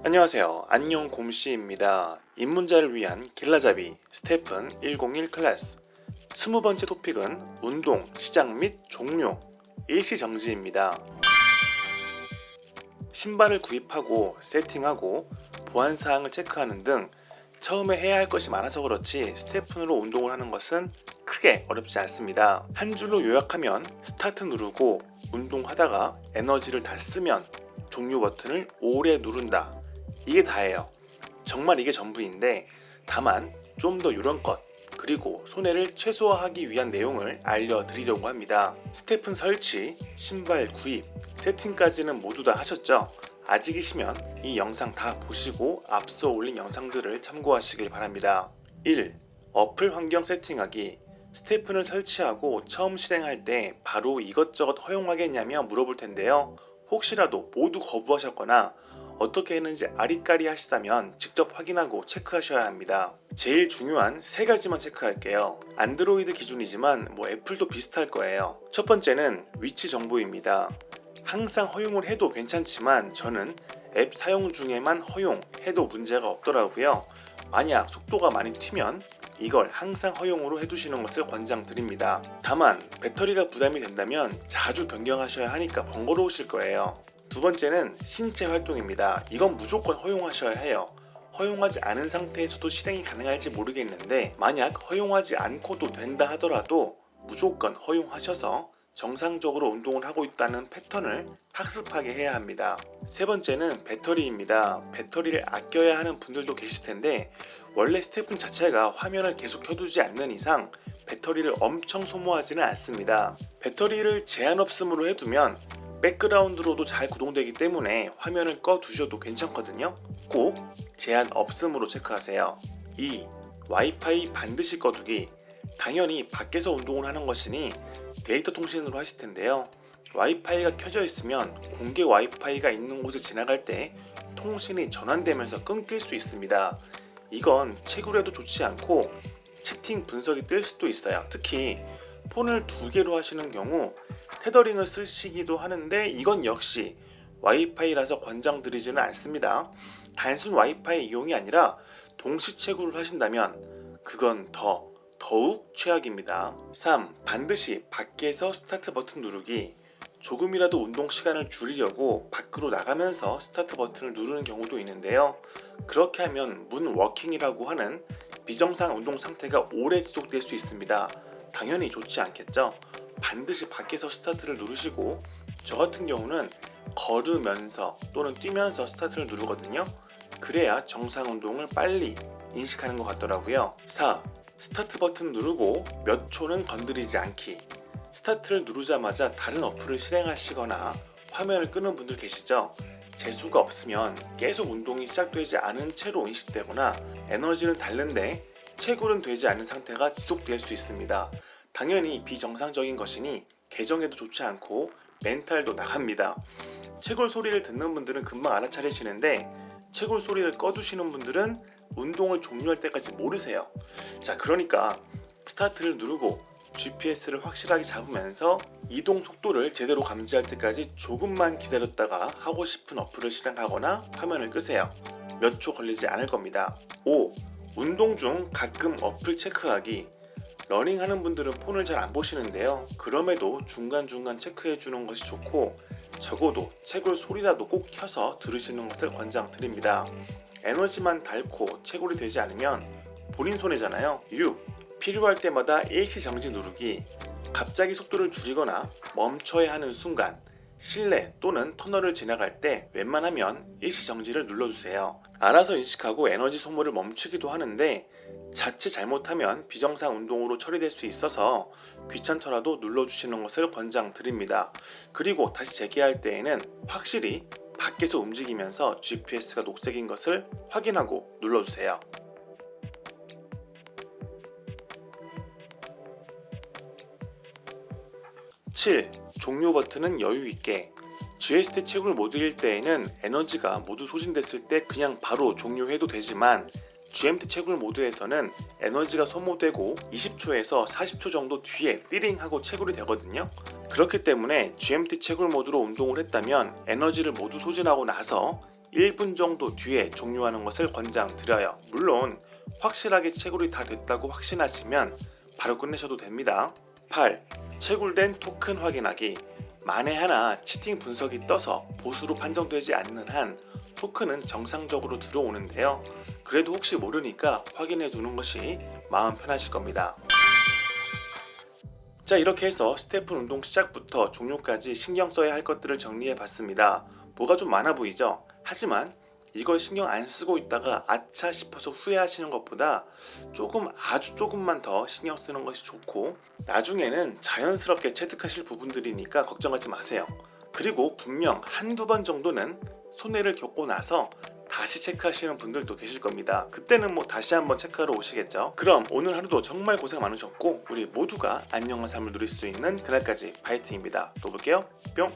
안녕하세요. 안녕 곰씨입니다. 입문자를 위한 길라잡이 스테픈 101 클래스 20번째 토픽은 운동, 시작 및 종료, 일시정지입니다. 신발을 구입하고 세팅하고 보안사항을 체크하는 등 처음에 해야 할 것이 많아서 그렇지 스테픈으로 운동을 하는 것은 크게 어렵지 않습니다. 한 줄로 요약하면 스타트 누르고 운동하다가 에너지를 다 쓰면 종료 버튼을 오래 누른다. 이게 다예요. 정말 이게 전부인데 다만 좀 더 이런 것 그리고 손해를 최소화하기 위한 내용을 알려드리려고 합니다. 스테픈 설치, 신발 구입, 세팅까지는 모두 다 하셨죠? 아직이시면 이 영상 다 보시고 앞서 올린 영상들을 참고하시길 바랍니다. 1. 어플 환경 세팅하기. 스테픈을 설치하고 처음 실행할 때 바로 이것저것 허용하겠냐며 물어볼 텐데요. 혹시라도 모두 거부하셨거나 어떻게 했는지 아리까리 하시다면 직접 확인하고 체크하셔야 합니다. 제일 중요한 세 가지만 체크할게요. 안드로이드 기준이지만 애플도 비슷할 거예요. 첫 번째는 위치 정보입니다. 항상 허용을 해도 괜찮지만 저는 앱 사용 중에만 허용해도 문제가 없더라고요. 만약 속도가 많이 튀면 이걸 항상 허용으로 해두시는 것을 권장드립니다. 다만 배터리가 부담이 된다면 자주 변경하셔야 하니까 번거로우실 거예요. 두 번째는 신체 활동입니다. 이건 무조건 허용하셔야 해요. 허용하지 않은 상태에서도 실행이 가능할지 모르겠는데 만약 허용하지 않고도 된다 하더라도 무조건 허용하셔서 정상적으로 운동을 하고 있다는 패턴을 학습하게 해야 합니다. 세 번째는 배터리입니다. 배터리를 아껴야 하는 분들도 계실 텐데 원래 스테픈 자체가 화면을 계속 켜두지 않는 이상 배터리를 엄청 소모하지는 않습니다. 배터리를 제한 없음으로 해두면 백그라운드로도 잘 구동되기 때문에 화면을 꺼두셔도 괜찮거든요. 꼭 제한 없음으로 체크하세요. 2. 와이파이 반드시 꺼두기. 당연히 밖에서 운동을 하는 것이니 데이터 통신으로 하실 텐데요. 와이파이가 켜져 있으면 공개 와이파이가 있는 곳을 지나갈 때 통신이 전환되면서 끊길 수 있습니다. 이건 채굴해도 좋지 않고 채팅 분석이 뜰 수도 있어요. 특히 폰을 두 개로 하시는 경우 테더링을 쓰시기도 하는데 이건 역시 와이파이라서 권장드리지는 않습니다. 단순 와이파이 이용이 아니라 동시 채굴을 하신다면 그건 더욱 최악입니다. 3. 반드시 밖에서 스타트 버튼 누르기. 조금이라도 운동 시간을 줄이려고 밖으로 나가면서 스타트 버튼을 누르는 경우도 있는데요. 그렇게 하면 문워킹이라고 하는 비정상 운동 상태가 오래 지속될 수 있습니다. 당연히 좋지 않겠죠? 반드시 밖에서 스타트를 누르시고 저 같은 경우는 걸으면서 또는 뛰면서 스타트를 누르거든요. 그래야 정상 운동을 빨리 인식하는 것 같더라고요. 4. 스타트 버튼 누르고 몇 초는 건드리지 않기. 스타트를 누르자마자 다른 어플을 실행하시거나 화면을 끄는 분들 계시죠? 재수가 없으면 계속 운동이 시작되지 않은 채로 인식되거나 에너지는 닳는데 채굴은 되지 않은 상태가 지속될 수 있습니다. 당연히 비정상적인 것이니 계정에도 좋지 않고 멘탈도 나갑니다. 채굴 소리를 듣는 분들은 금방 알아차리시는데 채굴 소리를 꺼두시는 분들은 운동을 종료할 때까지 모르세요. 자, 그러니까 스타트를 누르고 GPS를 확실하게 잡으면서 이동 속도를 제대로 감지할 때까지 조금만 기다렸다가 하고 싶은 어플을 실행하거나 화면을 끄세요. 몇 초 걸리지 않을 겁니다. 5. 운동 중 가끔 어플 체크하기. 러닝하는 분들은 폰을 잘 안 보시는데요. 그럼에도 중간중간 체크해주는 것이 좋고 적어도 채굴 소리라도 꼭 켜서 들으시는 것을 권장드립니다. 에너지만 닳고 채굴이 되지 않으면 본인 손해잖아요. 6. 필요할 때마다 일시정지 누르기. 갑자기 속도를 줄이거나 멈춰야 하는 순간 실내 또는 터널을 지나갈 때 웬만하면 일시정지를 눌러주세요. 알아서 인식하고 에너지 소모를 멈추기도 하는데 자칫 잘못하면 비정상 운동으로 처리될 수 있어서 귀찮더라도 눌러주시는 것을 권장드립니다. 그리고 다시 재개할 때에는 확실히 밖에서 움직이면서 GPS가 녹색인 것을 확인하고 눌러주세요. 7. 종료 버튼은 여유있게. GST 채굴 모드일 때에는 에너지가 모두 소진됐을 때 그냥 바로 종료해도 되지만 GMT 채굴 모드에서는 에너지가 소모되고 20초에서 40초 정도 뒤에 띠링하고 채굴이 되거든요. 그렇기 때문에 GMT 채굴 모드로 운동을 했다면 에너지를 모두 소진하고 나서 1분 정도 뒤에 종료하는 것을 권장드려요. 물론 확실하게 채굴이 다 됐다고 확신하시면 바로 끝내셔도 됩니다. 8. 채굴된 토큰 확인하기. 만에 하나 치팅 분석이 떠서 보수로 판정되지 않는 한 토큰은 정상적으로 들어오는데요. 그래도 혹시 모르니까 확인해 두는 것이 마음 편하실 겁니다. 자, 이렇게 해서 스테픈 운동 시작부터 종료까지 신경 써야 할 것들을 정리해 봤습니다. 뭐가 좀 많아 보이죠? 하지만 이걸 신경 안 쓰고 있다가 아차 싶어서 후회하시는 것보다 아주 조금만 더 신경 쓰는 것이 좋고, 나중에는 자연스럽게 체득하실 부분들이니까 걱정하지 마세요. 그리고 분명 한두 번 정도는 손해를 겪고 나서 다시 체크하시는 분들도 계실 겁니다. 그때는 다시 한번 체크하러 오시겠죠. 그럼 오늘 하루도 정말 고생 많으셨고 우리 모두가 안녕한 삶을 누릴 수 있는 그날까지 파이팅입니다. 또 볼게요. 뿅.